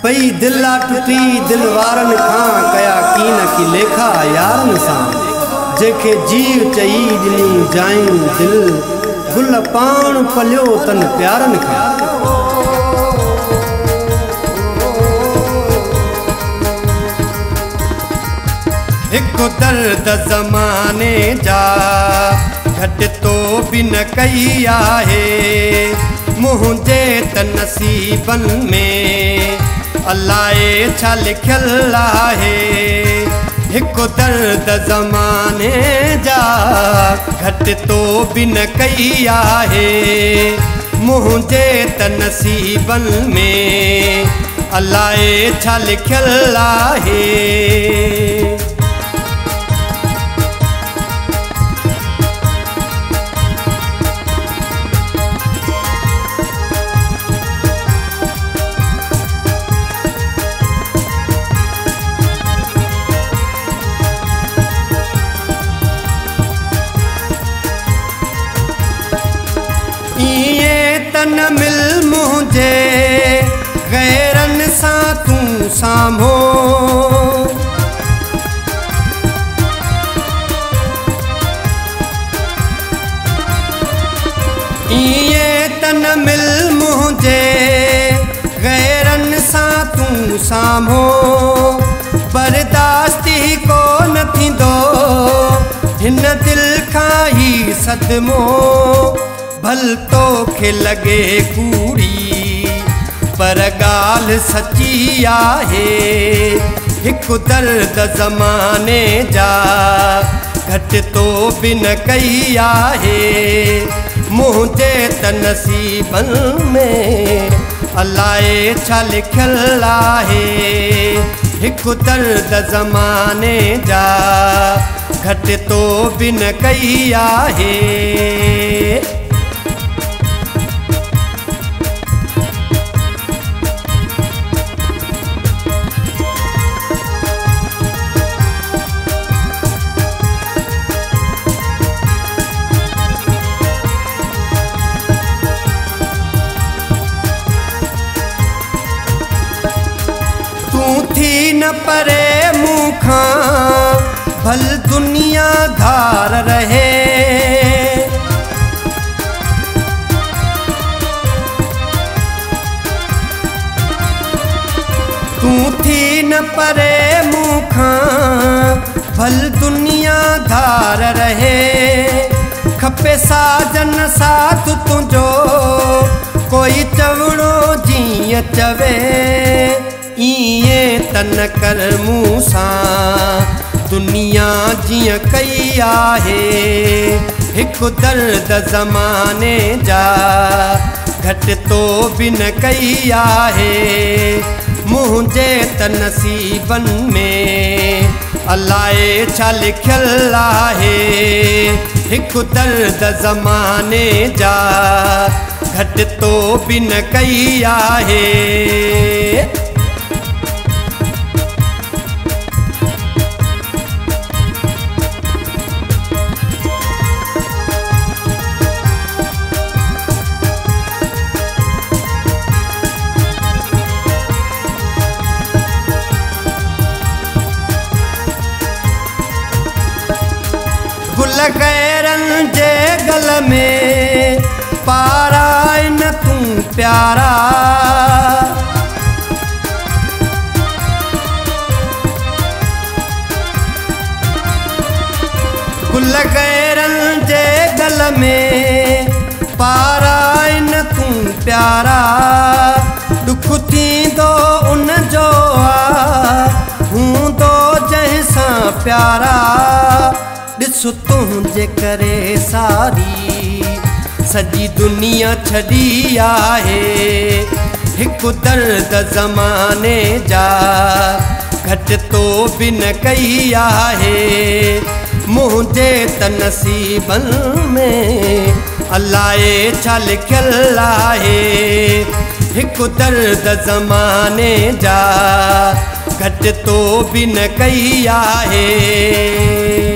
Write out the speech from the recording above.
पई दिला टुटी दिल वारन खां कया कीन की लेखा यारन सां जेके जीव चई दिली जायूं दिल गुल पाण पलियो तन प्यारन खां एक दर्द ज़माने जा घट तो भी न कई आहे मुझे त नसीबन में अल्लाए छा लिखल आहे एक दर्द ज़माने जा घट तो भी न कई आहे मुझे त नसीबन में अल्लाए छा लिखल आहे। तन मिल मुझे गैरन सा तू सामो ये तन मिल मुझे गैरन सा तू सामो बर्दाश्ती को न थींदो हिन दिल खाई सदमो भल तो खे लगे कूड़ी पर गाल सच्ची आहे एक दर्द ज़माने जा घट तो भी न कई आहे मुझे त नसीबन में अल्लाए छा लिखल आहे एक दर्द ज़माने जा घट तो भी न कई आहे। थी न परे मुखा भल दुनिया धार रहे तू थी न परे मुखा भल दुनिया धार रहे खपे साजन साथ तुझो कोई चवड़ो जीअं चवे इए तन कर मूसा दुनिया जिया कई आहे एक दर्द ज़माने जा घट तो भी न कई आहे मुझे त नसीबन में अल्लाए छा लिखल आहे एक दर्द ज़माने जा घट तो भी न कई आहे। गुल गैरन जे गल में पारा न तू प्यारा गुल गैरन जे गल में पारा न तू प्यारा दुख थींदो उन जो हूंदो जैसा प्यारा ॾिस तुंहिंजे करे सारी सॼी दुनिया छॾी आहे हिकु दर्द ज़माने जा घट तो भी न कई आहे मुझे त नसीबन में अल्लाए छा लिखल आहे हिकु दर्द ज़माने जा घट तो भी न कई आहे।